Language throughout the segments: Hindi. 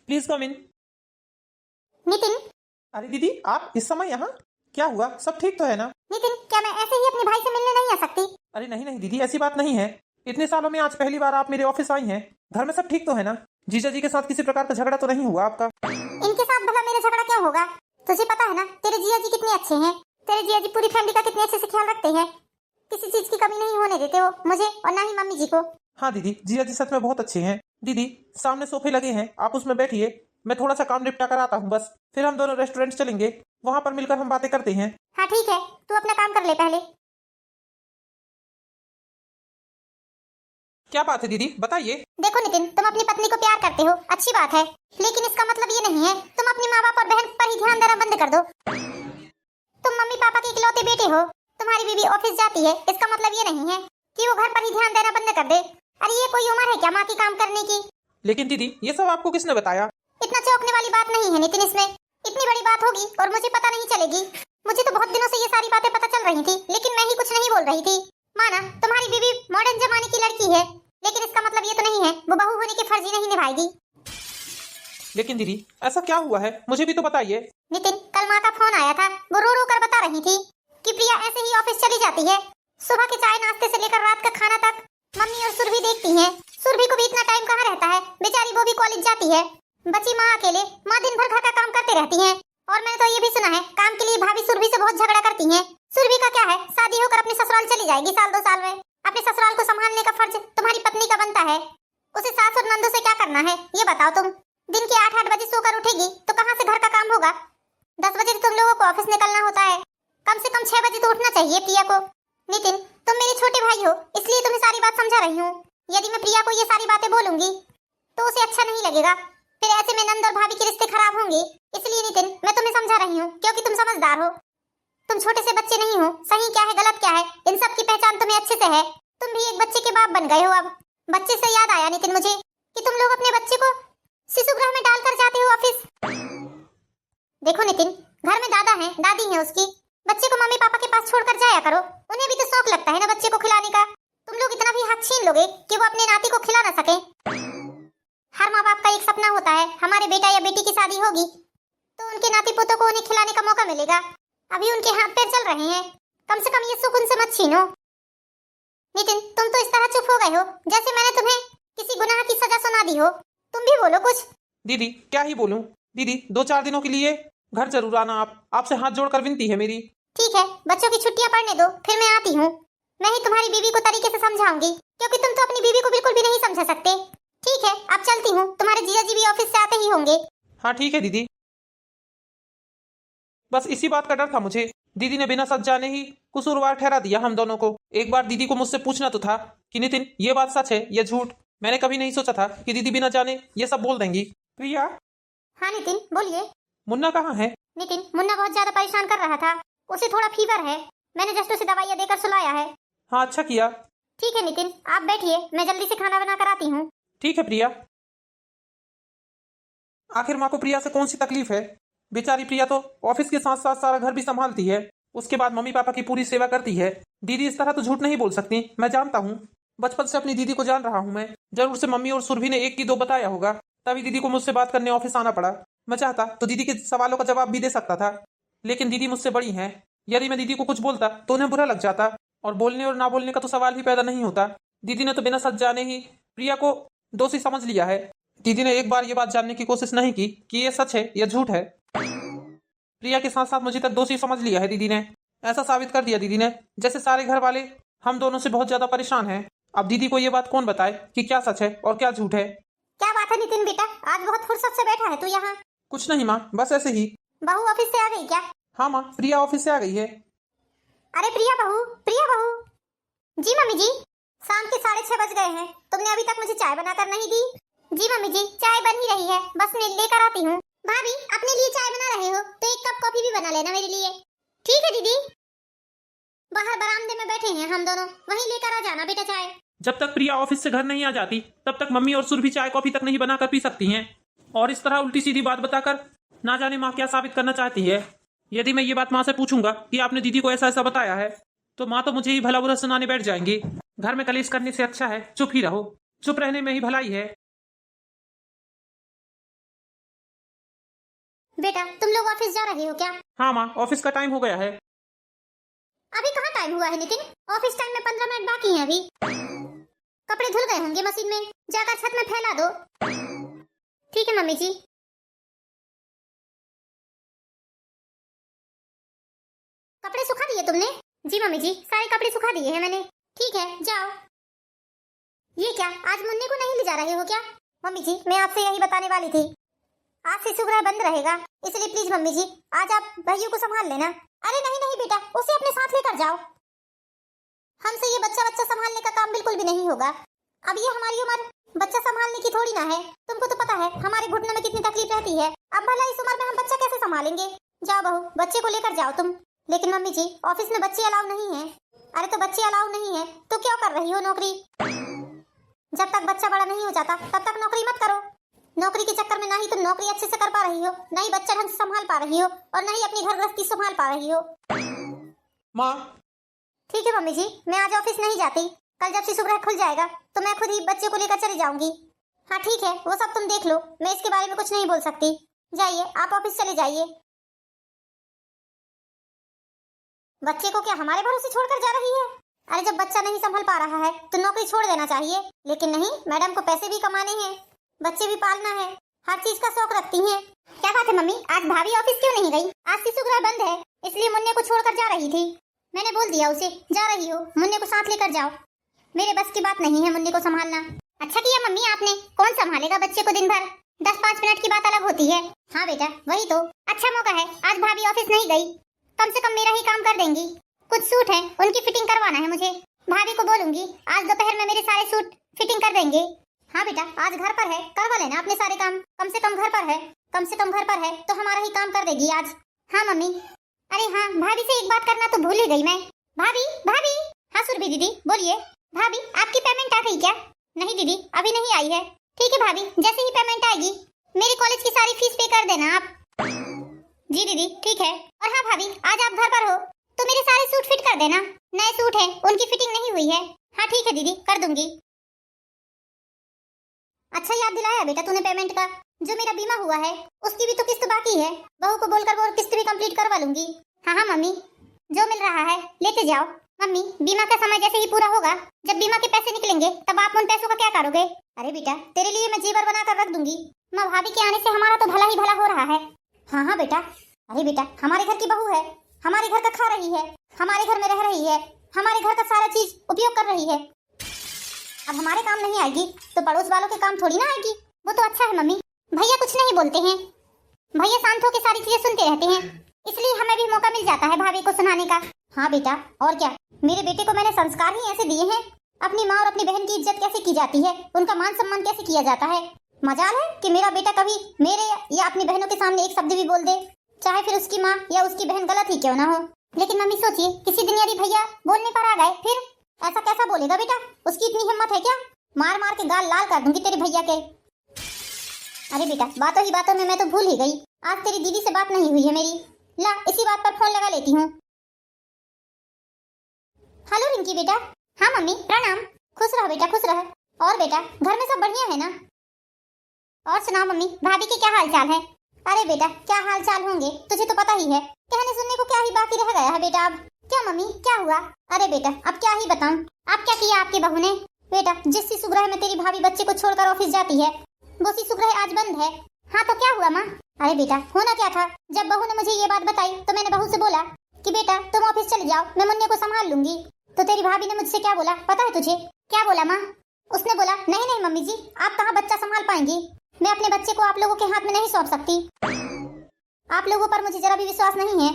प्लीज कम इन। नितिन। अरे दीदी, आप इस समय यहाँ? क्या हुआ? सब ठीक तो है ना? नितिन, क्या मैं ऐसे ही अपने भाई से मिलने नहीं आ सकती? अरे नहीं नहीं दीदी, ऐसी बात नहीं है। इतने सालों में आज पहली बार आप मेरे ऑफिस आई हैं। घर में सब ठीक तो है ना? जीजा जी के साथ किसी प्रकार का झगड़ा तो नहीं हुआ आपका? इनके साथ भला मेरा झगड़ा क्या होगा? तुझे पता है ना तेरे जिया जी कितने अच्छे हैं। तेरे जिया जी पूरी फैमिली का कितने अच्छे से ख्याल रखते हैं। किसी चीज की कमी नहीं होने देते वो मुझे और ना ही मम्मी जी को। हाँ दीदी, जिया जी सच में बहुत अच्छे हैं। दीदी, सामने सोफे लगे हैं, आप उसमें बैठिए। मैं थोड़ा सा काम निपटा कर आता हूँ बस। फिर हम दोनों रेस्टोरेंट चलेंगे, वहाँ पर मिलकर हम बातें करते हैं। हाँ ठीक है, तू अपना काम कर ले पहले। क्या बात है दीदी, बताइए। देखो नितिन, तुम अपनी पत्नी को प्यार करते हो, अच्छी बात है, लेकिन इसका मतलब ये नहीं है तुम अपनी माँ बाप और बहन पर ही ध्यान देना बंद कर दो। तुम मम्मी पापा के इकलौते बेटे हो। तुम्हारी बीवी ऑफिस जाती है, इसका मतलब ये नहीं है कि वो घर पर ही ध्यान देना बंद कर दे। अरे ये कोई उम्र है क्या माँ की काम करने की? लेकिन दीदी, ये सब आपको किसने बताया? इतना चौंकने वाली बात नहीं है नितिन इसमें। इतनी बड़ी बात होगी और मुझे पता नहीं चलेगी। मुझे तो बहुत दिनों से ये सारी बातें पता चल रही थी, लेकिन मैं ही कुछ नहीं बोल रही थी। माना तुम्हारी बीवी मॉडर्न जमाने की लड़की है, लेकिन इसका मतलब ये तो नहीं है वो बहू होने के फर्ज नहीं निभाएगी। लेकिन दीदी, ऐसा क्या हुआ है, मुझे भी तो बताइए। नितिन, कल माँ का फोन आया था, वो रो रो कर बता रही थी कि प्रिया ऐसे ही ऑफिस चली जाती है। सुबह के चाय नाश्ते से लेकर रात का खाना तक मम्मी और सुरभि देखती हैं। सुरभि को भी इतना टाइम कहाँ रहता है, बेचारी वो भी कॉलेज जाती है। बची माँ अकेले, माँ दिन भर घर का काम करते रहती है। और मैंने तो ये भी सुना है काम के लिए भाभी सुरभि से बहुत झगड़ा करती हैं। सुरभि का क्या है, शादी होकर अपने ससुराल चली जाएगी साल 2 साल में। अपने ससुराल को संभालने का फर्ज तुम्हारी पत्नी का बनता है। उसे सास और नंदों से क्या करना है ये बताओ तुम। दिन के 8-8 बजे सोकर उठेगी तो कहाँ से घर का काम होगा? 10 बजे तुम लोगों को ऑफिस निकलना होता है, कम से कम 6 बजे तो उठना चाहिए प्रिया को। नितिन, तुम मेरे छोटे भाई हो, इसलिए तुम्हें सारी बात समझा रही हूँ। यदि मैं प्रिया को ये सारी बातें बोलूंगी तो उसे अच्छा नहीं लगेगा, फिर ऐसे में नंद और भाभी के रिश्ते खराब होंगे। इसलिए नितिन, मैं तुम्हें समझा रही हूँ क्योंकि तुम समझदार हो। तुम छोटे से बच्चे नहीं हो, सही क्या है गलत क्या है इन सब की पहचान तुम्हें अच्छे से है। तुम भी एक बच्चे के बाप बन गए हो अब। बच्चे से याद आया नितिन मुझे कि तुम लोग अपने बच्चे को शिशु गृह में डालकर जाते हो ऑफिस। देखो नितिन, घर में दादा है दादी है उसकी, बच्चे को मम्मी पापा के पास छोड़कर जाया करो। उन्हें भी तो शौक लगता है ना बच्चे को खिलाने का। तुम लोग इतना भी हक छीन लोगे कि वो अपने नाती को खिला ना सके। हर माँ बाप का एक सपना होता है, हमारे बेटा या बेटी की शादी होगी तो उनके नाती पोतों को उन्हें खिलाने का मौका मिलेगा। अभी उनके हाथ पैर चल रहे हैं, कम से कम ये सुख उनसे मत छीनो। नितिन, तुम तो इस तरह चुप हो गए हो जैसे मैंने तुम्हें किसी गुनाह की सजा सुना दी हो। तुम भी बोलो कुछ। दीदी, क्या ही बोलूं। दीदी, 2-4 दिनों के लिए घर जरूर आना। आप, आपसे हाथ जोड़कर विनती है मेरी। ठीक है, बच्चों की छुट्टियां पड़ने दो, फिर मैं आती हूँ। मैं ही तुम्हारी बीवी को तरीके से समझाऊंगी, क्योंकि तुम तो अपनी बीवी को बिल्कुल भी नहीं समझा सकते। ठीक है, अब चलती हूँ, तुम्हारे जीजा जी भी ऑफिस से आते ही होंगे। हाँ ठीक है दीदी। बस इसी बात का डर था मुझे। दीदी ने बिना सच जाने ही कसूरवार ठहरा दिया हम दोनों को। एक बार दीदी को मुझसे पूछना तो था कि नितिन, ये बात सच है या झूठ। मैंने कभी नहीं सोचा था कि दीदी बिना जाने ये सब बोल देंगी। प्रिया। हाँ नितिन, बोलिए। मुन्ना कहाँ है? नितिन, मुन्ना बहुत ज्यादा परेशान कर रहा था, उसे थोड़ा फीवर है। मैंने जस्ट उसे दवाइयाँ देकर सुलाया है। हाँ अच्छा किया। ठीक है नितिन, आप बैठिए, मैं जल्दी से खाना बना कर आती हूँ। ठीक है प्रिया। आखिर माँ को प्रिया से कौन सी तकलीफ है? बेचारी प्रिया तो ऑफिस के साथ साथ सारा घर भी संभालती है, उसके बाद मम्मी पापा की पूरी सेवा करती है। दीदी इस तरह तो झूठ नहीं बोल सकती, मैं जानता हूँ। बचपन से अपनी दीदी को जान रहा हूँ मैं। जरूर से मम्मी और सुरभि ने 1 की 2 बताया होगा, तभी दीदी को मुझसे बात करने ऑफिस आना पड़ा। मैं चाहता तो दीदी के सवालों का जवाब भी दे सकता था, लेकिन दीदी मुझसे बड़ी हैं। यदि मैं दीदी को कुछ बोलता तो उन्हें बुरा लग जाता, और बोलने और ना बोलने का तो सवाल ही पैदा नहीं होता। दीदी ने तो बिना सच जाने ही प्रिया को दोषी समझ लिया है। दीदी ने एक बार ये बात जानने की कोशिश नहीं की कि ये सच है या झूठ है। प्रिया के साथ साथ मुझे तक दोषी समझ लिया है दीदी ने। ऐसा साबित कर दिया दीदी ने जैसे सारे घर वाले हम दोनों से बहुत ज्यादा परेशान हैं। अब दीदी को ये बात कौन बताए कि क्या सच है और क्या झूठ है। क्या बात है नितिन बेटा, आज बहुत फुर्सत से बैठा है तू यहाँ। कुछ नहीं माँ, बस ऐसे ही। बहू ऑफिस से आ गई क्या? हाँ माँ, प्रिया ऑफिस से आ गई है। अरे प्रिया बहू, प्रिया बहू। जी मम्मी जी। शाम के 6:30 बज गए हैं, तुमने अभी तक मुझे चाय बनाकर नहीं दी। जी मम्मी जी, चाय बन ही रही है, बस मैं लेकर आती हूँ। भाभी, अपने लिए चाय बना रहे हो तो 1 कप कॉफी भी बना लेना मेरे लिए। ठीक है दीदी। बाहर बरामदे में बैठे हैं हम दोनों, वहीं लेकर आ जाना बेटा चाय। जब तक प्रिया ऑफिस से घर नहीं आ जाती तब तक मम्मी और सुरभि चाय कॉफी तक नहीं बनाकर पी सकती हैं। और इस तरह उल्टी सीधी बात बताकर ना जाने माँ क्या साबित करना चाहती है। यदि मैं ये बात माँ से पूछूंगा कि आपने दीदी को ऐसा ऐसा बताया है, तो माँ तो मुझे ही भला बुरा सुनाने बैठ जाएंगी। घर में कलेश करने से अच्छा है चुप ही रहो, चुप रहने में ही भलाई है। बेटा तुम लोग ऑफिस जा रहे हो क्या? हाँ माँ, ऑफिस का टाइम हो गया है। अभी कहाँ टाइम हुआ है नितिन? ऑफिस टाइम में 15 मिनट बाकी है अभी। कपड़े धुल गए होंगे मशीन में, जाकर छत में फैला दो। ठीक है मम्मी जी। कपड़े सुखा दिए तुमने? जी मम्मी जी, सारे कपड़े सुखा दिए हैं मैंने। ठीक है जाओ। ये क्या, आज मुन्ने को नहीं ले जा रहे हो क्या? मम्मी जी मैं आपसे यही बताने वाली थी, आज शिशु गृह बंद रहेगा, इसलिए प्लीज मम्मी जी आज आप भैया को संभाल लेना। अरे नहीं नहीं बेटा, उसे अपने साथ लेकर जाओ। हमसे ये बच्चा संभालने का काम बिल्कुल भी नहीं होगा। अब ये हमारी उम्र बच्चा संभालने की थोड़ी ना है। तुमको तो पता है हमारे घुटनों में कितनी तकलीफ रहती है। अब भला इस उम्र में हम बच्चा कैसे संभालेंगे? जाओ बहू, बच्चे को लेकर जाओ तुम। लेकिन मम्मी जी ऑफिस में बच्चे अलाउ नहीं है। अरे तो बच्चे अलाउ नहीं है तो क्या कर रही हो नौकरी? जब तक बच्चा बड़ा नहीं हो जाता तब तक नौकरी मत करो। नौकरी के चक्कर में ना ही तुम नौकरी अच्छे से कर पा रही हो, ना ही बच्चा ढंग से संभाल पा रही हो, और ना ही अपनी घर गृहस्थी संभाल पा रही हो। माँ ठीक है मम्मी जी, मैं आज ऑफिस नहीं जाती। कल जब शिशु गृह खुल जाएगा तो मैं खुद ही बच्चे को लेकर चली जाऊंगी। हाँ ठीक है, वो सब तुम देख लो, मैं इसके बारे में कुछ नहीं बोल सकती। जाइए आप ऑफिस चले जाइए। बच्चे को क्या हमारे भरोसे छोड़कर जा रही है? अरे जब बच्चा नहीं संभल पा रहा है तो नौकरी छोड़ देना चाहिए। लेकिन नहीं, मैडम को पैसे भी कमाने हैं, बच्चे भी पालना है, हर चीज का शौक रखती हैं। क्या बात है मम्मी, आज भाभी ऑफिस क्यों नहीं गई? आज शिशु गृह बंद है, इसलिए मुन्ने को छोड़कर जा रही थी। मैंने बोल दिया उसे, जा रही हो मुन्ने को साथ लेकर जाओ। मेरे बस की बात नहीं है मुन्ने को संभालना। अच्छा किया मम्मी आपने, कौन संभालेगा बच्चे को दिन भर? 10-5 मिनट की बात अलग होती है। हाँ बेटा वही तो, अच्छा मौका है, आज भाभी ऑफिस नहीं गई, कम से कम मेरा ही काम कर देंगी। कुछ सूट है उनकी फिटिंग करवाना है मुझे, भाभी को बोलूंगी आज दोपहर में मेरे सारे सूट फिटिंग कर देंगे। हाँ बेटा आज घर पर है, करवा लेना अपने सारे काम, कम से कम घर पर है, कम से कम घर पर है तो हमारा ही काम कर देगी आज। हाँ मम्मी। अरे हाँ, भाभी से एक बात करना तो भूल ही गई मैं। भाभी भाभी। हाँ सुरभि दीदी बोलिए। भाभी आपकी पेमेंट आ गई क्या? नहीं दीदी अभी नहीं आई है। ठीक है भाभी, जैसे ही पेमेंट आएगी मेरे कॉलेज की सारी फीस पे कर देना आप। जी दीदी ठीक है। और हाँ भाभी, आज आप घर पर हो तो मेरे सारे सूट फिट कर देना, नए सूट हैं उनकी फिटिंग नहीं हुई है। हाँ ठीक है दीदी कर दूंगी। अच्छा याद दिलाया बेटा तूने पेमेंट का। जो मेरा बीमा हुआ है उसकी भी तो किस्त बाकी है, बहू को बोलकर वो किस्त भी कंप्लीट करवा लूंगी। हाँ हाँ मम्मी, जो मिल रहा है लेते जाओ। मम्मी बीमा का समय जैसे ही पूरा होगा, जब बीमा के पैसे निकलेंगे तब आप उन पैसों का क्या करोगे? अरे बेटा तेरे लिए मैं जेवर बनाकर रख दूंगी। माँ भाभी के आने से हमारा तो भला ही भला हो रहा है। हाँ हाँ बेटा। अरे बेटा हमारे घर की बहू है, हमारे घर का खा रही है, हमारे घर में रह रही है, हमारे घर का सारा चीज उपयोग कर रही है। अब हमारे काम नहीं आएगी तो पड़ोस वालों के काम थोड़ी ना आएगी। वो तो अच्छा है मम्मी, भैया कुछ नहीं बोलते हैं, भैया शांत होकर सारी चीजें सुनते रहते हैं, इसलिए हमें भी मौका मिल जाता है भाभी को सुनाने का। हाँ बेटा और क्या, मेरे बेटे को मैंने संस्कार ही ऐसे दिए हैं, अपनी माँ और अपनी बहन की इज्जत कैसे की जाती है, उनका मान सम्मान कैसे किया जाता है। मजाल है कि मेरा बेटा कभी मेरे या अपनी बहनों के सामने एक शब्द भी बोल दे, चाहे फिर उसकी माँ या उसकी बहन गलत ही क्यों ना हो। लेकिन मम्मी सोचिए, किसी दिन यदि भैया बोलने पर आ गए फिर ऐसा कैसा बोलेगा बेटा? उसकी इतनी हिम्मत है क्या? मार मार के गाल लाल कर दूंगी तेरे भैया के। अरे बेटा बातों ही बातों में मैं तो भूल ही गई, आज तेरी दीदी से बात नहीं हुई है मेरी। ला इसी बात पर फोन लगा लेती हूँ। हेलो रिंकी बेटा। हाँ मम्मी प्रणाम। खुश रहो बेटा खुश रहो। और बेटा घर में सब बढ़िया है ना? और सुनाओ मम्मी, भाभी के क्या हाल चाल है? अरे बेटा क्या हाल चाल होंगे, तुझे तो पता ही है, कहने सुनने को क्या ही बाकी रह गया है बेटा अब। क्या मम्मी क्या हुआ? अरे बेटा अब क्या ही बताऊं, अब क्या किया आपकी बहू ने? बेटा जिस शिशु गृह में तेरी भाभी बच्चे को छोड़कर ऑफिस जाती है वो शिशु गृह आज बंद है। हाँ तो क्या हुआ माँ? अरे बेटा होना क्या था, जब बहू ने मुझे ये बात बताई तो मैंने बहू से बोला कि बेटा तुम ऑफिस चले जाओ, मैं मुन्ने को संभाल लूंगी। तो तेरी भाभी ने मुझसे क्या बोला पता है तुझे? क्या बोला माँ? उसने बोला नहीं नहीं मम्मी जी, आप कहाँ बच्चा संभाल पाएंगी, मैं अपने बच्चे को आप लोगों के हाथ में नहीं सौंप सकती, आप लोगों पर मुझे जरा भी विश्वास नहीं है।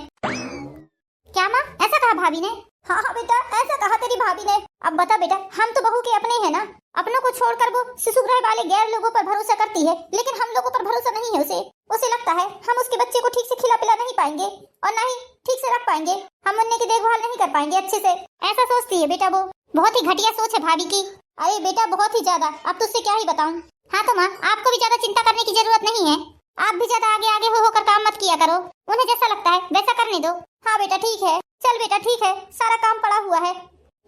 क्या माँ ऐसा कहा भाभी ने? हाँ हाँ बेटा ऐसा कहा तेरी भाभी ने। अब बता बेटा, हम तो बहू के अपने हैं ना, अपनों को छोड़कर वो शिशु गृह वाले गैर लोगों पर भरोसा करती है, लेकिन हम लोगों पर भरोसा नहीं है उसे। उसे लगता है हम उसके बच्चे को ठीक से खिला पिला नहीं पाएंगे और ना ही ठीक से रख पाएंगे, हम उन्हें की देखभाल नहीं कर पाएंगे अच्छे से, ऐसा सोचती है बेटा वो। बहुत ही घटिया सोच है भाभी की। अरे बेटा बहुत ही ज्यादा, अब तुझसे क्या ही बताऊं। हाँ तो माँ आपको भी ज्यादा चिंता करने की जरूरत नहीं है, आप भी ज्यादा आगे आगे हो होकर काम मत किया करो, उन्हें जैसा लगता है वैसा करने दो। हाँ बेटा ठीक है, चल बेटा ठीक है, सारा काम पड़ा हुआ है,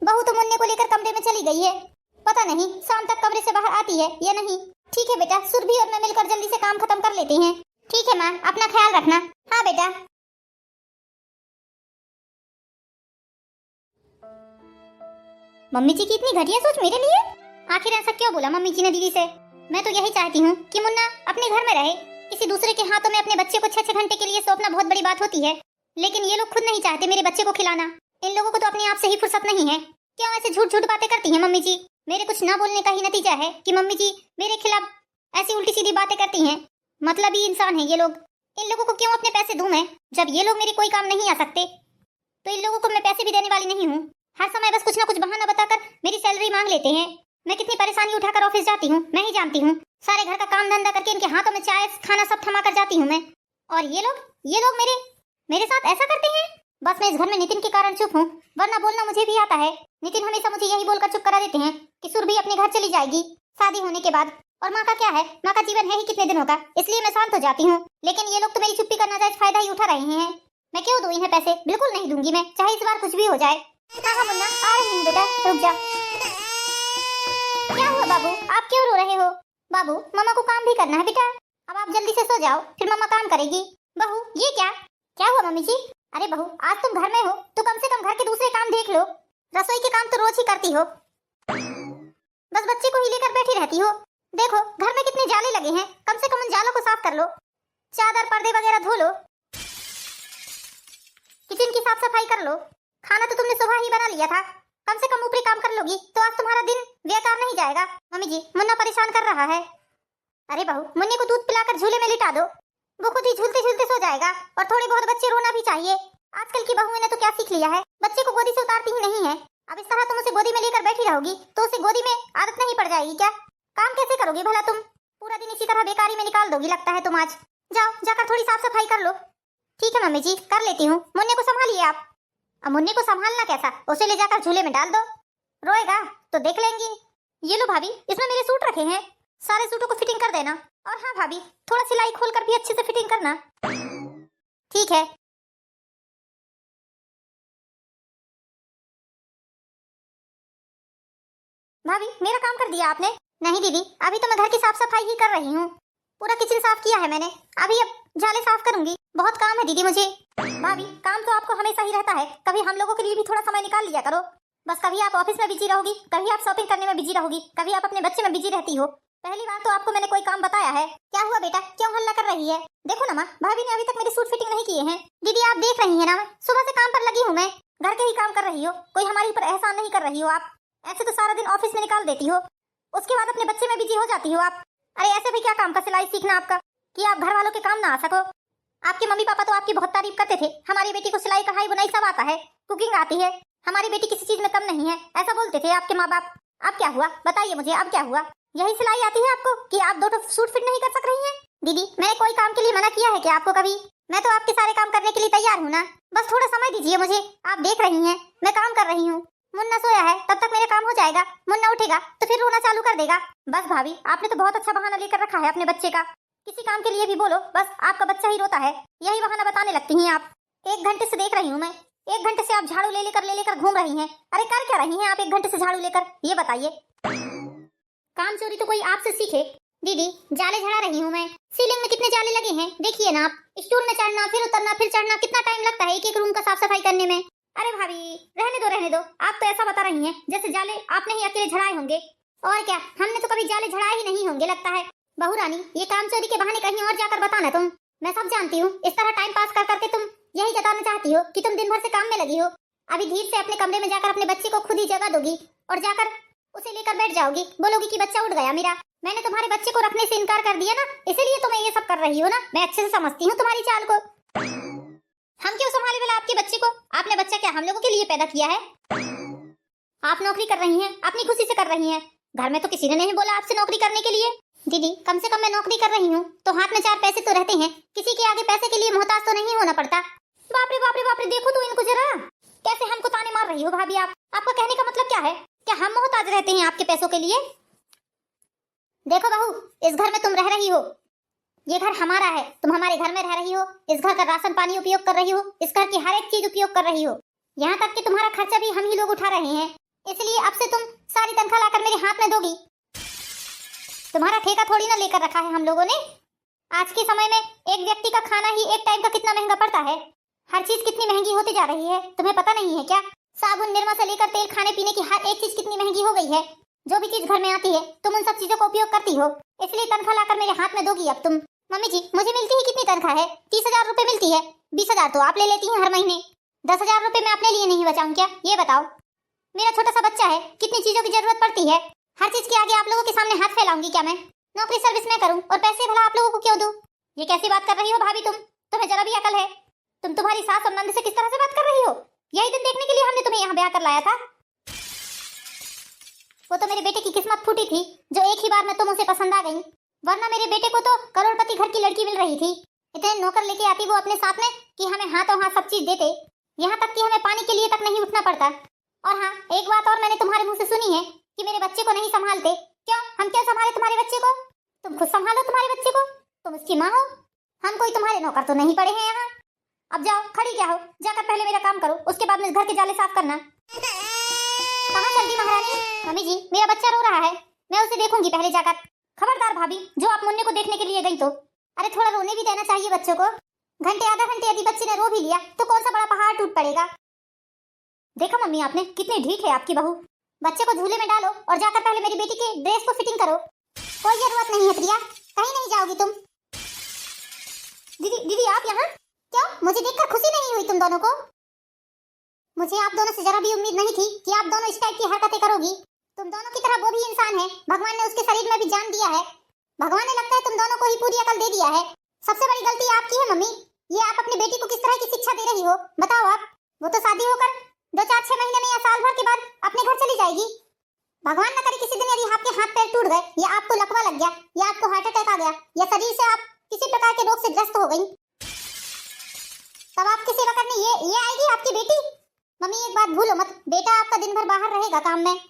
बहू तो मुन्ने को लेकर कमरे में चली गई है, पता नहीं शाम तक कमरे से बाहर आती है या नहीं। ठीक है बेटा, सुरभि और मैं मिलकर जल्दी से काम खत्म कर लेते हैं, ठीक है माँ, अपना ख्याल रखना। हाँ बेटा। मम्मी जी की इतनी घटिया सोच मेरे लिए? आखिर ऐसा क्यों बोला मम्मी जी ने दीदी से? मैं तो यही चाहती हूँ कि मुन्ना अपने घर में रहे। किसी दूसरे के हाथों में अपने बच्चे को 6-6 घंटे के लिए सौंपना बहुत बड़ी बात होती है, लेकिन ये लोग खुद नहीं चाहते मेरे बच्चे को खिलाना। इन लोगों को तो अपने आप से ही फुर्सत नहीं है। क्यों ऐसे झूठ झूठ बातें करती हैं मम्मी जी? मेरे कुछ ना बोलने का ही नतीजा है कि मम्मी जी मेरे खिलाफ ऐसी उल्टी सीधी बातें करती हैं। मतलब ही इंसान है ये लोग। इन लोगों को क्यों अपने पैसे दूं मैं? जब ये लोग मेरे कोई काम नहीं आ सकते तो इन लोगों को मैं पैसे भी देने वाली नहीं हूँ। हर समय बस कुछ ना कुछ बहाना बताकर मेरी सैलरी मांग लेते हैं। मैं कितनी परेशानी उठाकर ऑफिस जाती हूँ मैं ही जानती हूँ। सारे घर का काम धंधा करके इनके हाथों में चाय खाना सब थमा कर जाती हूँ मैं, और ये लोग मेरे साथ ऐसा करते हैं। बस मैं इस घर में नितिन के कारण चुप हूँ, वरना बोलना मुझे भी आता है। नितिन हमेशा मुझे यही बोलकर चुप करा देते हैं कि सुरभि अपने घर चली जाएगी शादी होने के बाद। और माँ का क्या है, माँ का जीवन है ही कितने दिनों का, इसलिए मैं शांत हो जाती हूँ। लेकिन ये लोग तो मेरी चुप्पी का नाजायज फायदा ही उठा रहे हैं। मैं क्यों दूं इन्हें पैसे? बिल्कुल नहीं दूंगी मैं, चाहे इस बार कुछ भी हो जाए। हाँ मुन्ना, आ रही हूँ बेटा, रुक जा। क्या हुआ बाबू, आप क्यों रो रहे हो? बाबू, मम्मा को काम भी करना है बेटा। अब आप जल्दी से सो जाओ, फिर मम्मा काम करेगी। बहू, ये क्या हुआ मम्मी जी? अरे बहू, आज तुम घर में हो तो कम से कम घर के दूसरे काम देख लो। रसोई के काम तो रोज ही करती हो, बस बच्चे को ही लेकर बैठी रहती हो। देखो घर में कितने जाले लगे हैं, कम से कम उन जालों को साफ कर लो। चादर पर्दे वगैरह धो लो, किचन की साफ सफाई कर लो। खाना तो तुमने सुबह ही बना लिया था, कम से कम ऊपरी काम कर लोगी तो आज तुम्हारा दिन बेकार नहीं जाएगा। मम्मी जी, मुन्ना परेशान कर रहा है। अरे बहू, मुन्ने को दूध पिलाकर झूले में लिटा दो, वो खुद ही झूलते झूलते सो जाएगा। और थोड़े बहुत बच्चे रोना भी चाहिए। आजकल की बहुओं ने तो क्या सीख लिया है, बच्चे को गोदी से उतारती ही नहीं है। अब इस तरह तुम उसे गोदी में लेकर बैठी रहोगी तो उसे गोदी में आदत नहीं पड़ जाएगी क्या? काम कैसे करोगी भला तुम? पूरा दिन इसी तरह बेकारी में निकाल दोगी लगता है तुम आज। जाओ, जाकर थोड़ी साफ सफाई कर लो। ठीक है मम्मी जी, कर लेती हूँ। मुन्ने को संभालिए आप। अब मुन्ने को संभालना कैसा, उसे ले जाकर झूले में डाल दो, रोएगा तो देख लेंगी। ये लो भाभी, इसमें मेरे सूट रखे हैं, सारे सूटों को फिटिंग कर देना। और हाँ भाभी, थोड़ा सिलाई खोलकर भी अच्छे से फिटिंग करना। ठीक है। भाभी, मेरा काम कर दिया आपने? नहीं दीदी, अभी तो मैं घर की साफ सफाई ही कर रही हूँ। पूरा किचन साफ किया है मैंने, अभी अब जाले साफ करूंगी। बहुत काम है दीदी मुझे। भाभी, काम तो आपको हमेशा ही रहता है, कभी हम लोगों के लिए भी थोड़ा समय निकाल लिया करो। बस कभी आप ऑफिस में बिजी रहोगी, कभी आप शॉपिंग करने में बिजी रहोगी, कभी आप अपने बच्चे में बिजी रहती हो। पहली बार तो आपको मैंने कोई काम बताया है। क्या हुआ बेटा, क्यों हल्ला कर रही है? देखो ना माँ, भाभी ने अभी तक मेरे सूट फिटिंग नहीं किए हैं। दीदी आप देख रही है ना, मैं सुबह से काम पर लगी हूँ। मैं घर के ही काम कर रही हो, कोई हमारे ऊपर एहसान नहीं कर रही हो आप। ऐसे तो सारा दिन ऑफिस में निकाल देती हो, उसके बाद अपने बच्चे में बिजी हो जाती हो आप। अरे ऐसे भी क्या काम का सिलाई सीखना आपका कि आप घर वालों के काम ना आ सको? आपके मम्मी पापा तो आपकी बहुत तारीफ करते थे, हमारी बेटी को सिलाई कढ़ाई बुनाई सब आता है, कुकिंग आती है, हमारी बेटी किसी चीज में कम नहीं है, ऐसा बोलते थे आपके माँ बाप। अब क्या हुआ बताइए मुझे, अब क्या हुआ? यही सिलाई आती है आपको कि आप दो सूट फिट नहीं कर सक रही हैं? दीदी, मैंने कोई काम के लिए मना किया है क्या आपको कभी? मैं तो आपके सारे काम करने के लिए तैयार हूँ ना, बस थोड़ा समय दीजिए मुझे। आप देख रही हैं मैं काम कर रही हूँ, मुन्ना सोया है, तब तक मेरा काम हो जाएगा। मुन्ना उठेगा तो फिर रोना चालू कर देगा। बस भाभी, आपने तो बहुत अच्छा बहाना लेकर रखा है अपने बच्चे का। किसी काम के लिए भी बोलो, बस आपका बच्चा ही रोता है, यही बहाना बताने लगती हैं आप। 1 घंटे से देख रही हूँ मैं, 1 घंटे से आप झाड़ू ले लेकर घूम रही हैं। अरे कर क्या रही हैं आप 1 घंटे से झाड़ू लेकर, ये बताइए। काम चोरी तो कोई आपसे सीखे। दीदी, जाले झड़ा रही हूँ मैं, सीलिंग में कितने जाले लगे हैं देखिए ना आप। स्टूल में चढ़ना फिर उतरना फिर चढ़ना, कितना टाइम लगता है एक एक रूम का साफ सफाई करने में। अरे भाभी, रहने दो, आप तो ऐसा बता रही हैं जैसे जाले आपने ही अकेले झड़ाए होंगे। और क्या, हमने तो कभी जाले झड़ाए ही नहीं होंगे लगता है। बहू रानी, ये काम चोरी के बहाने कहीं और जाकर बताना तुम। मैं सब जानती हूँ, इस तरह टाइम पास कर करके तुम यही जताना चाहती हो कि तुम दिन भर से काम में लगी हो। अभी धीरे से अपने कमरे में जाकर अपने बच्चे को खुद ही जगह दोगी और जाकर उसे लेकर बैठ जाओगी, बोलोगी कि बच्चा उठ गया मेरा। मैंने तुम्हारे बच्चे को रखने से इनकार कर दिया ना, इसीलिए तुम्हें ये सब कर रही हो ना। मैं अच्छे से समझती हूँ तुम्हारी चाल को। हम क्यों संभाले वाला आपके बच्चे को? आपने बच्चा क्या हम लोगों के लिए पैदा किया है? आप नौकरी कर रही हैं, अपनी खुशी से कर रही हैं, घर में तो किसी ने नहीं बोला आपसे नौकरी करने के लिए। दीदी, कम से कम मैं नौकरी कर रही हूँ तो हाथ में 4 पैसे तो रहते हैं, किसी के आगे पैसे के लिए मोहताज तो नहीं होना पड़ता। बाप रे बाप रे बाप रे, देखो तो इनको जरा, कैसे हमको ताने मार रही हो भाभी आप। आपका कहने का मतलब क्या है? क्या हम मोहताज रहते हैं आपके पैसों के लिए? देखो बहू, इस घर में तुम रह रही हो, ये घर हमारा है, तुम हमारे घर में रह रही हो, इस घर का राशन पानी उपयोग कर रही हो, इस घर की हर एक चीज उपयोग कर रही हो, यहाँ तक कि तुम्हारा खर्चा भी हम ही लोग उठा रहे हैं। इसलिए अब से तुम सारी तनख्वाह लाकर मेरे हाथ में दोगी। तुम्हारा ठेका थोड़ी ना लेकर रखा है हम लोगों ने, आज के समय में एक व्यक्ति का खाना ही एक टाइम का कितना महंगा पड़ता है। हर चीज कितनी महंगी होती जा रही है, तुम्हें पता नहीं है क्या? साबुन, निरमा से लेकर तेल, खाने पीने की हर एक चीज कितनी महंगी हो गई है। जो भी चीज घर में आती है तुम उन सब चीजों का उपयोग करती हो, इसलिए तनख्वाह लाकर मेरे हाथ में दोगी अब तुम। मम्मी जी, मुझे मिलती ही कितनी तनख्वाह है? 30,000 रुपए मिलती है। 20,000 तो आप ले लेती हैं हर महीने। 10,000 रुपए मैं अपने लिए नहीं बचाऊं क्या, ये बताओ? मेरा छोटा सा बच्चा है, कितनी चीजों की जरूरत पड़ती है। हर चीज के आगे आप लोगों के सामने हाथ फैलाऊंगी क्या मैं? नौकरी सर्विस में करूं और पैसे भला आप लोगों को क्यों दूं? ये कैसी बात कर रही हो भाभी तुम? तुम्हें जरा भी अकल है? तुम तुम्हारी सास और नंद से किस तरह से बात कर रही हो? यही दिन देखने के लिए हमने तुम्हें यहाँ ब्याह कर लाया था। वो तो मेरे बेटे की किस्मत फूटी थी जो एक ही बार में तुम उसे पसंद आ गई, वरना मेरे बेटे को तो करोड़पति घर की लड़की मिल रही थी। इतने नौकर लेके आती वो अपने साथ में कि हमें हाथों हाथ सब चीज देते, यहाँ तक कि हमें पानी के लिए तक नहीं उठना पड़ता। और हाँ, एक बात और मैंने तुम्हारे मुंह से सुनी है कि मेरे बच्चे को नहीं संभालते। क्यों? हम क्यों संभाले तुम्हारे बच्चे को? तुम खुद संभालो तुम्हारे बच्चे को, तुम उसकी माँ हो। हम कोई तुम्हारे नौकर तो नहीं पड़े हैं यहाँ। अब जाओ, खड़ी क्या हो? जाकर पहले मेरा काम करो, उसके बाद में घर के जाले साफ करना। कहाँ चल दी महारानी? मम्मी जी, मेरा बच्चा रो रहा है, मैं उसे देखूंगी पहले जाकर। खबरदार भाभी, जो आप मुन्ने को देखने के लिए गई तो। अरे थोड़ा रोने भी देना चाहिए बच्चों को। घंटे आधा घंटे यदि बच्चे ने रो भी लिया तो कौन सा बड़ा पहाड़ टूट पड़ेगा। देखो मम्मी, आपने कितनी ढीठ है आपकी बहू। बच्चे को झूले में डालो और जाकर पहले मेरी बेटी के ड्रेस को फिटिंग करो। कोई जरूरत नहीं है प्रिया, कहीं नहीं जाओगी तुम। दीदी आप यहाँ क्यों? मुझे देखकर खुशी नहीं हुई तुम दोनों को? मुझे आप दोनों से जरा भी उम्मीद नहीं थी कि आप दोनों इस टाइप की हरकतें करोगी। तुम दोनों की तरह वो भी इंसान है, भगवान ने उसके शरीर में भी जान दिया है। भगवान ने लगता है तुम दोनों को ही पूरी अकल दे दिया है। सबसे बड़ी गलती आपकी है मम्मी, ये आप अपनी बेटी को किस तरह की शिक्षा दे रही हो बताओ आप? वो तो शादी होकर 2-4-6 महीने में या साल भर के बाद अपने घर चली जाएगी। भगवान न करे किसी दिन यदि आपके हाथ पैर टूट गए, या आपको लकवा लग गया, या आपको हार्ट अटैक आ गया, या शरीर से आप किसी प्रकार के रोग से ग्रस्त हो गई, तब आपकी सेवा करने ये आएगी आपकी बेटी? मम्मी एक बात भूलो मत, बेटा आपका दिन भर बाहर रहेगा काम में,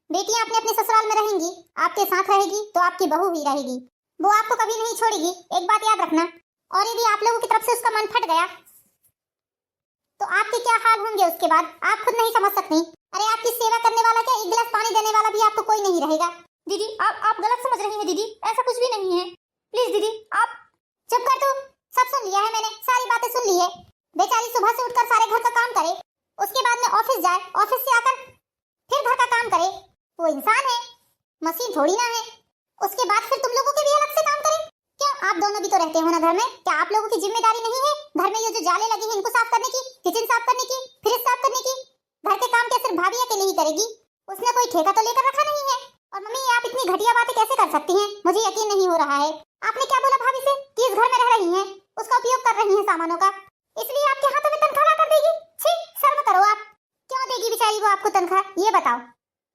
बेटियां अपने अपने ससुराल में रहेंगी, आपके साथ रहेगी तो आपकी बहू ही रहेगी, वो आपको कभी नहीं छोड़ेगी, एक बात याद रखना। और यदि आप लोगों की तरफ से उसका मन फट गया तो आपके क्या हाल होंगे उसके बाद, आप खुद नहीं समझ सकती। अरे आपकी सेवा करने वाला क्या, एक गिलास पानी देने वाला भी आपको कोई नहीं रहेगा। दीदी आप गलत समझ रही हैं। दीदी ऐसा कुछ भी नहीं है, प्लीज दीदी आप चुप कर। तू सब सुन लिया है मैंने, सारी बातें सुन ली है। बेचारी सुबह से उठकर सारे घर का काम करे, उसके बाद में ऑफिस जाए, ऑफिस से आकर फिर घर का काम करे। वो इंसान है, मशीन थोड़ी ना है। उसके बाद फिर तुम लोगों के भी अलग से काम करें क्या? आप दोनों भी तो रहते हो ना घर में, क्या आप लोगों की जिम्मेदारी नहीं है घर में ये जो जाले लगी हैं इनको साफ करने की, किचन साफ करने की, फ्रिज साफ करने की? घर के काम क्या सिर्फ भाभी अकेले ही करेगी? उसने कोई ठेका तो लेकर रखा नहीं है। और मम्मी आप इतनी घटिया बातें कैसे कर सकती हैं? मुझे यकीन नहीं हो रहा है। आपने क्या बोला भाभी से कि इस घर में रह रही हैं, उसका उपयोग कर रही हैं सामानों का, इसलिए आपके हाथों में तनख्वाह ला कर देगी? छी, शर्म करो आप। क्यों देगी बेचारी वो आपको तनख्वाह, ये बताओ?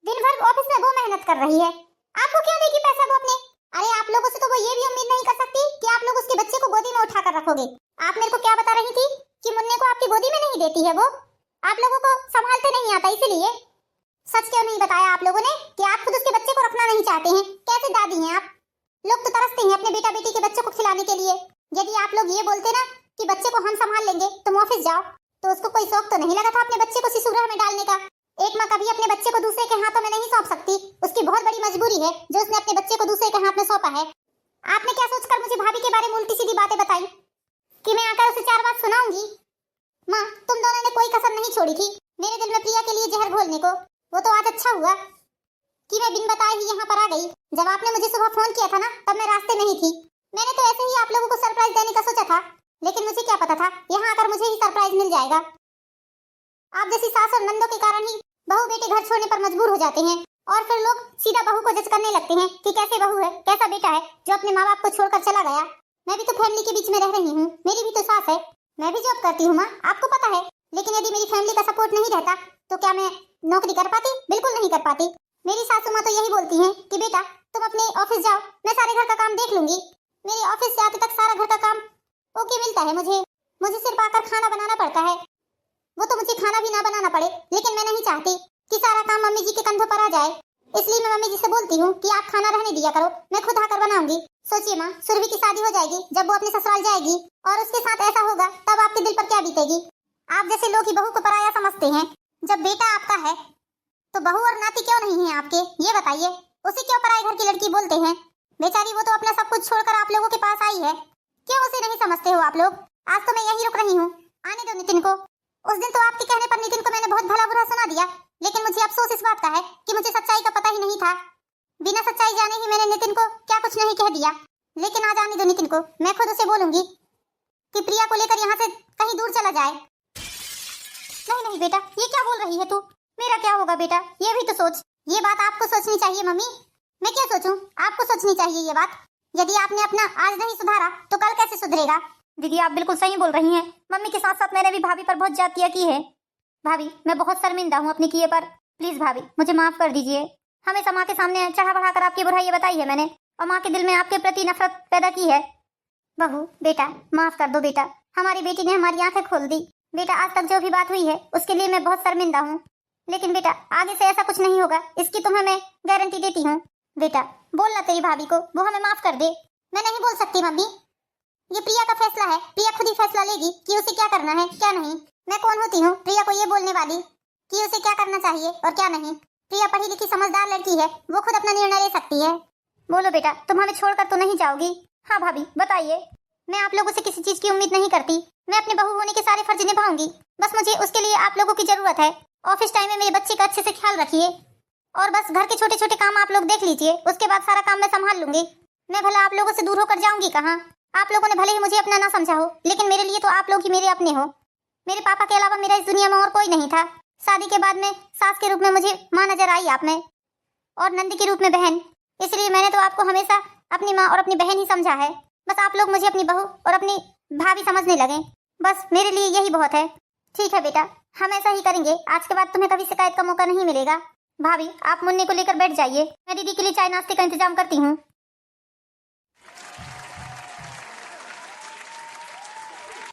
दिन भर ऑफिस में वो मेहनत कर रही है, आपको क्यों देगी पैसा वो अपने? अरे आप लोगों से तो वो ये भी उम्मीद नहीं कर सकती कि आप लोग उसके बच्चे को गोदी में उठाकर रखोगे। आप मेरे को क्या बता रही थी कि मुन्ने को आपकी गोदी में नहीं देती है, वो आप लोगों को संभालते नहीं आता, इसीलिए। सच क्यों नहीं बताया आप लोगों ने कि आप खुद उसके बच्चे को रखना नहीं चाहते हैं? कैसे दादी हैं आप लोग, तो तरसते हैं अपने बेटा बेटी के बच्चों को खिलाने के लिए। यदि आप लोग ये बोलते ना कि बच्चे को हम संभाल लेंगे, तुम ऑफिस जाओ, तो उसको कोई शौक तो नहीं लगा था अपने बच्चे को शिशुगृह में डालने का? एक माँ कभी अपने बच्चे को दूसरे के हाथों में नहीं सौंप सकती, उसकी बहुत बड़ी मजबूरी है जो उसने अपने बच्चे को दूसरे के हाथ में सौंपा है। आपने क्या सोचकर मुझे भाभी के बारे में उल्टी सीधी बातें बताई कि मैं आकर उसे 4 बात सुनाऊंगी? माँ तुम दोनों ने कोई कसर नहीं छोड़ी थी मेरे दिल में प्रिया के लिए जहर घोलने को। वो तो आज अच्छा हुआ कि मैं बिन बताए ही यहाँ पर आ गई। जब आपने मुझे सुबह फोन किया था ना, तब मैं रास्ते में ही थी। मैंने तो ऐसे ही आप लोगों को सरप्राइज देने का सोचा था, लेकिन मुझे क्या पता था यहाँ आकर मुझे ही सरप्राइज मिल जाएगा। आप जैसी सास और नंदों के कारण ही बहू बेटे घर छोड़ने पर मजबूर हो जाते हैं, और फिर लोग सीधा बहू को जज करने लगते हैं कि कैसे बहू है, कैसा बेटा है जो अपने माँ बाप को छोड़कर चला गया। मैं भी तो फैमिली के बीच में रह रही हूँ, मेरी भी तो सास है, मैं भी जॉब करती हूँ माँ, आपको पता है। लेकिन यदि मेरी फैमिली का सपोर्ट नहीं रहता तो क्या मैं नौकरी कर पाती? बिल्कुल नहीं कर पाती। मेरी सासू माँ तो यही बोलती हैं कि बेटा तुम अपने ऑफिस जाओ, मैं सारे घर का काम देख लूंगी। मेरे ऑफिस से आते तक सारा घर का काम ओके मिलता है मुझे सिर्फ आकर खाना बनाना पड़ता है। वो तो मुझे खाना भी ना बनाना पड़े, लेकिन मैं नहीं चाहती कि सारा काम मम्मी जी के कंधों पर आ जाए, इसलिए मैं मम्मी जी से बोलती हूँ कि आप खाना रहने दिया करो, मैं खुद आकर बनाऊंगी। सोचिए माँ, सुरभि की शादी हो जाएगी, जब वो अपने ससुराल जाएगी और उसके साथ ऐसा होगा, तब आपके दिल पर क्या बीतेगी? आप जैसे लोग ही बहू को पराया समझते हैं। जब बेटा आपका है तो बहू और नाती क्यों नहीं है आपके, ये बताइए? उसे क्यों पराये घर की लड़की बोलते हैं? बेचारी वो तो अपना सब कुछ छोड़कर आप लोगों के पास आई है, क्यों उसे नहीं समझते हो आप लोग? आज तो मैं यही रुक रही हूँ, आने दो नितिन को। उस दिन तो आपके कहने पर नितिन को मैंने बहुत भला बुरा सुना दिया, लेकिन मुझे अफसोस इस बात का है कि मुझे सच्चाई का पता ही नहीं था। बिना सच्चाई जाने ही मैंने नितिन को क्या कुछ नहीं कह दिया। लेकिन आज आने दो नितिन को, मैं खुद उसे बोलूंगी कि प्रिया को लेकर यहाँ से कहीं दूर चला जाए। नहीं नहीं बेटा, ये क्या बोल रही है तू? मेरा क्या होगा बेटा, ये भी तो सोच। ये बात आपको सोचनी चाहिए मम्मी। मैं क्या सोचूं? आपको सोचनी चाहिए ये बात। यदि आपने अपना आज नहीं सुधारा तो कल कैसे सुधरेगा? दीदी आप बिल्कुल सही बोल रही हैं। मम्मी के साथ साथ मैंने भी भाभी पर बहुत ज्यादतियां की है। भाभी मैं बहुत शर्मिंदा हूँ अपने किए पर। प्लीज भाभी मुझे माफ कर दीजिए। हमेशा माँ के सामने चढ़ा बढ़ा कर आपकी बुराई बताई है मैंने, और माँ के दिल में आपके प्रति नफरत पैदा की है। बहू बेटा माफ कर दो बेटा, हमारी बेटी ने हमारी आंखें खोल दी। बेटा आज तक जो भी बात हुई है उसके लिए मैं बहुत शर्मिंदा हूँ, लेकिन बेटा आगे से ऐसा कुछ नहीं होगा, इसकी तुम्हें मैं गारंटी देती हूँ। बेटा बोलना तेरी भाभी को, वो हमें माफ कर दे। मैं नहीं बोल सकती मम्मी, ये प्रिया का फैसला है। प्रिया खुद ही फैसला लेगी कि उसे क्या करना है क्या नहीं। मैं कौन होती हूँ प्रिया को ये बोलने वाली कि उसे क्या करना चाहिए और क्या नहीं। प्रिया पढ़ी लिखी समझदार लड़की है, वो खुद अपना निर्णय ले सकती है। बोलो बेटा, तुम हमें छोड़कर तो नहीं जाओगी? हाँ भाभी बताइए। मैं आप लोगों से किसी चीज की उम्मीद नहीं करती। मैं अपनी बहू होने के सारे फर्ज निभाऊंगी, बस मुझे उसके लिए आप लोगों की जरूरत है। ऑफिस टाइम में मेरे बच्चे का अच्छे से ख्याल रखिए, और बस घर के छोटे छोटे काम आप लोग देख लीजिए, उसके बाद सारा काम मैं संभाल लूंगी। मैं भला आप लोगों से दूर होकर जाऊंगी कहाँ? आप लोगों ने भले ही मुझे अपना ना समझा हो, लेकिन मेरे लिए तो आप लोग ही मेरे अपने हो। मेरे पापा के अलावा मेरा इस दुनिया में और कोई नहीं था। शादी के बाद में सास के रूप में मुझे माँ नजर आई आप में, और नंदी के रूप में बहन। इसलिए मैंने तो आपको हमेशा अपनी माँ और अपनी बहन ही समझा है। बस आप लोग मुझे अपनी बहू और अपनी भाभी समझने लगे, बस मेरे लिए यही बहुत है। ठीक है बेटा, हम ऐसा ही करेंगे। आज के बाद तुम्हें कभी शिकायत का मौका नहीं मिलेगा। भाभी आप मुन्ने को लेकर बैठ जाइए, मैं दीदी के लिए चाय नाश्ते का इंतजाम करती हूँ।